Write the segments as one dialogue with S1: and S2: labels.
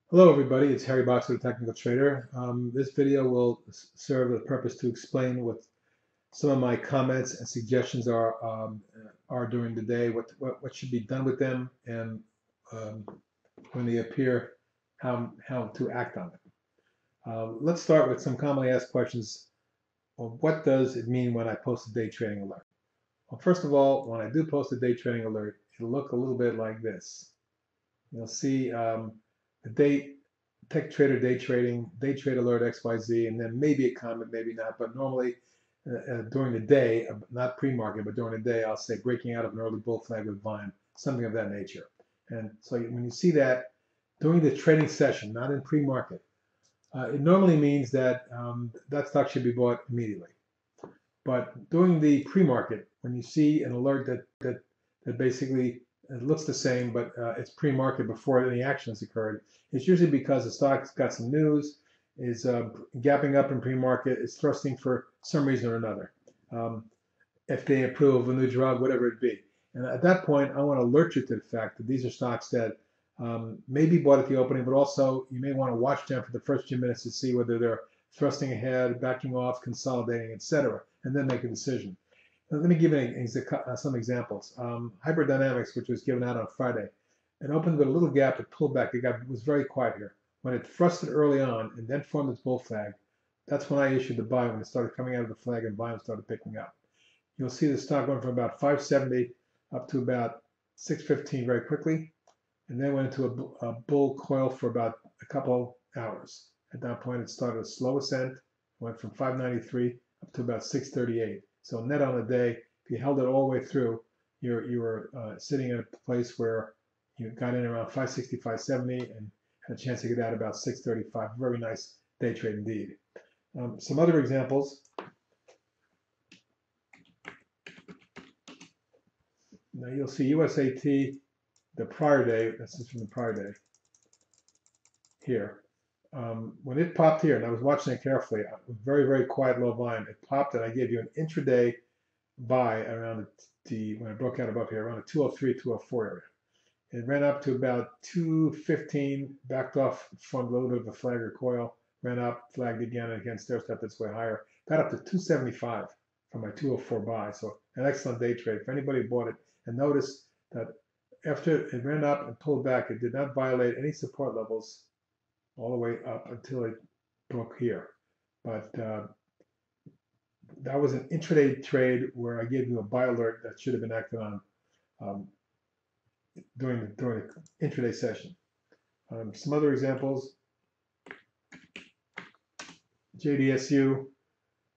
S1: Hello everybody, it's Harry Boxer, the Technical Trader. This video will serve the purpose to explain what some of my comments and suggestions are during the day, what should be done with them, and um, when they appear, how to act on it. Let's start with some commonly asked questions. Well, what does it mean when I post a day trading alert? Well, first of all, when I do post a day trading alert, it'll look a little bit like this. You'll see the tech trader day trading, day trade alert XYZ, and then maybe a comment, maybe not. But normally during the day, not pre-market, but during the day, I'll say breaking out of an early bull flag with volume, something of that nature. And so when you see that during the trading session, not in pre-market, it normally means that that stock should be bought immediately. But during the pre-market, when you see an alert that basically it looks the same, but it's pre-market before any action has occurred, it's usually because the stock's got some news, is gapping up in pre-market, is thrusting for some reason or another. Um, FDA approval of a new drug, whatever it be. And at that point, I want to alert you to the fact that these are stocks that may be bought at the opening, but also you may want to watch them for the first few minutes to see whether they're thrusting ahead, backing off, consolidating, etc., and then make a decision. Now, let me give you some examples. Hyperdynamics, which was given out on Friday, it opened with a little gap, it pulled back. It was very quiet here. When it thrusted early on and then formed its bull flag, that's when I issued the buy when it started coming out of the flag and volume started picking up. You'll see the stock went from about 570 up to about 615 very quickly, and then went into a bull coil for about a couple hours. At that point, it started a slow ascent, went from 593 up to about 638. So net on the day, if you held it all the way through, you were sitting in a place where you got in around 560, 570, and had a chance to get out about 635. Very nice day trade indeed. Some other examples. Now you'll see USAT the prior day. This is from the prior day here. When it popped here, and I was watching it carefully, very, very quiet, low volume, it popped and I gave you an intraday buy around when it broke out above here, around the 203, 204 area. It ran up to about 215, backed off, formed a little bit of a flag or coil, ran up, flagged again, and again stair stepped its way higher. Got up to 275 from my 204 buy. So an excellent day trade for anybody who bought it. And notice that after it ran up and pulled back, it did not violate any support levels all the way up until it broke here. But that was an intraday trade where I gave you a buy alert that should have been acted on um, during the intraday session. Some other examples: JDSU,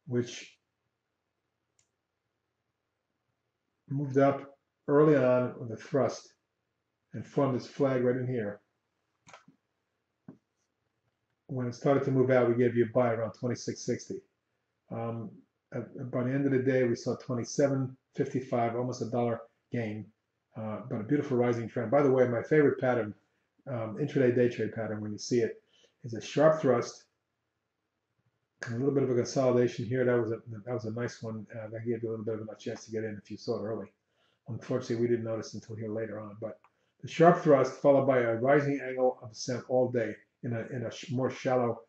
S1: which moved up early on with a thrust and formed this flag right in here. When it started to move out, we gave you a buy around 26.60. By the end of the day, we saw 27.55, almost $1 gain, but a beautiful rising trend. By the way, my favorite pattern, intraday day trade pattern, when you see it, is a sharp thrust, a little bit of a consolidation here. That was a nice one. That gave you a little bit of a chance to get in if you saw it early. Unfortunately, we didn't notice until here later on. But the sharp thrust followed by a rising angle of ascent all day in a more shallow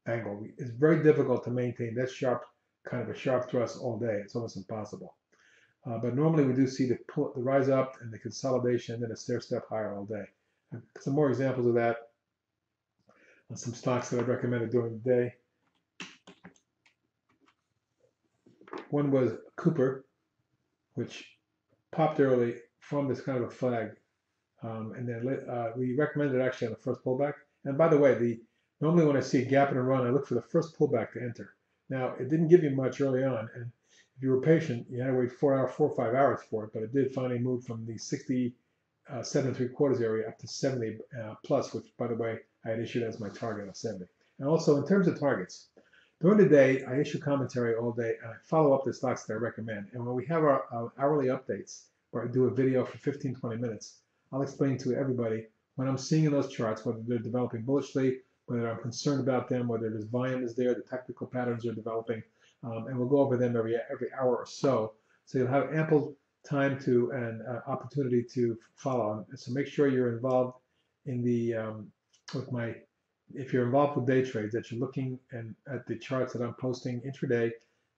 S1: angle. It's very difficult to maintain that sharp kind of a sharp thrust all day. It's almost impossible. But normally we do see the rise up and the consolidation and then a stair step higher all day. Some more examples of that on some stocks that I've recommended during the day. One was Cooper, which popped early, formed this kind of a flag, and then we recommended it actually on the first pullback. And by the way, normally when I see a gap in a run, I look for the first pullback to enter. Now, it didn't give you much early on, and if you were patient, you had to wait 4 or 5 hours for it, but it did finally move from the 67.75 area up to 70 plus, which, by the way, I had issued as my target of 70. And also, in terms of targets, during the day, I issue commentary all day, and I follow up the stocks that I recommend. And when we have our hourly updates, or I do a video for 15, 20 minutes, I'll explain to everybody when I'm seeing in those charts, whether they're developing bullishly, whether I'm concerned about them, whether this volume is there, the technical patterns are developing, and we'll go over them every hour or so. So you'll have ample time to and opportunity to follow. So make sure you're involved in the with my if you're involved with day trades, that you're looking at the charts that I'm posting intraday,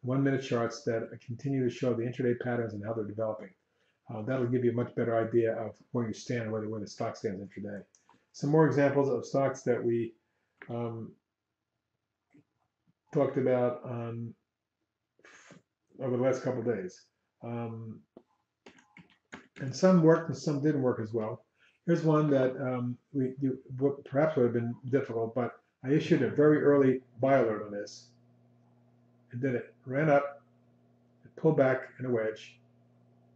S1: 1-minute charts that continue to show the intraday patterns and how they're developing. That'll give you a much better idea of where you stand and where the stock stands intraday. Some more examples of stocks that we talked about over the last couple of days. And some worked and some didn't work as well. Here's one that perhaps would have been difficult, but I issued a very early buy alert on this. And then it ran up, it pulled back in a wedge,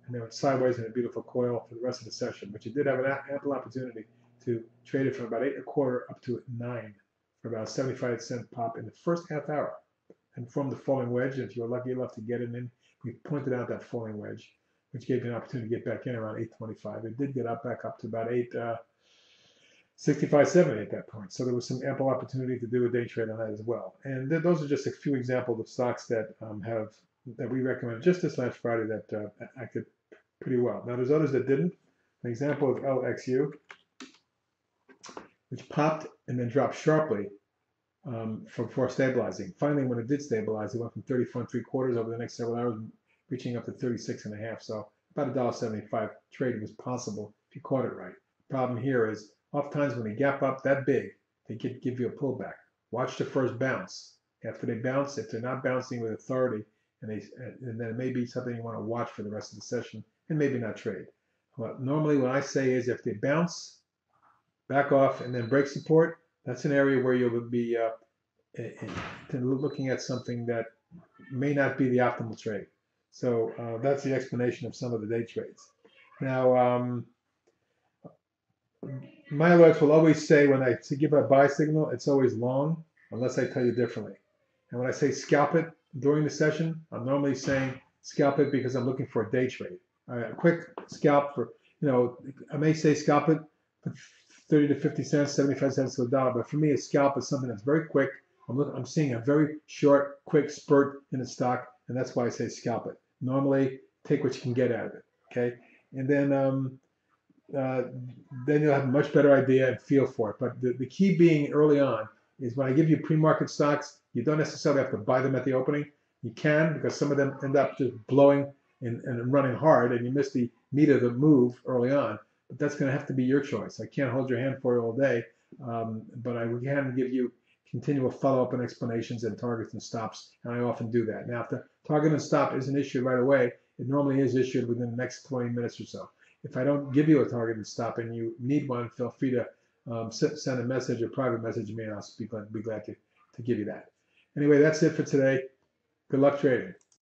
S1: and then went sideways in a beautiful coil for the rest of the session. But you did have an ample opportunity to trade it from about 8.25 up to 9 for about a 75-cent pop in the first half hour, and formed the falling wedge. And if you were lucky enough to get it in, we pointed out that falling wedge, which gave you an opportunity to get back in around 8.25. It did get back up to about 8.65-70 at that point. So there was some ample opportunity to do a day trade on that as well. And those are just a few examples of stocks that that we recommended just this last Friday that acted pretty well. Now there's others that didn't. An example of LXU, which popped and then dropped sharply before stabilizing. Finally, when it did stabilize, it went from 34.75 over the next several hours, reaching up to 36.5. So about $1.75 trading was possible if you caught it right. The problem here is oftentimes when they gap up that big, they give you a pullback. Watch the first bounce. After they bounce, if they're not bouncing with authority, and then it may be something you want to watch for the rest of the session and maybe not trade. But normally what I say is if they bounce, back off, and then break support, that's an area where you'll be looking at something that may not be the optimal trade. So that's the explanation of some of the day trades. Now, my alerts will always say when I give a buy signal, it's always long, unless I tell you differently. And when I say scalp it during the session, I'm normally saying scalp it because I'm looking for a day trade. A quick scalp for, I may say scalp it for 30 to 50 cents, 75 cents to a dollar, but for me, a scalp is something that's very quick. I'm seeing a very short, quick spurt in the stock, and that's why I say scalp it. Normally, take what you can get out of it, okay? And then you'll have a much better idea and feel for it. But the key being early on is when I give you pre-market stocks, you don't necessarily have to buy them at the opening. You can, because some of them end up just blowing and running hard, and you miss the meat of the move early on. But that's going to have to be your choice. I can't hold your hand for you all day, but I can give you continual follow-up and explanations and targets and stops, and I often do that. Now, if the target and stop isn't issued right away, it normally is issued within the next 20 minutes or so. If I don't give you a target and stop and you need one, feel free to send a message, a private message to me, and I'll be glad to give you that. Anyway, that's it for today. Good luck trading.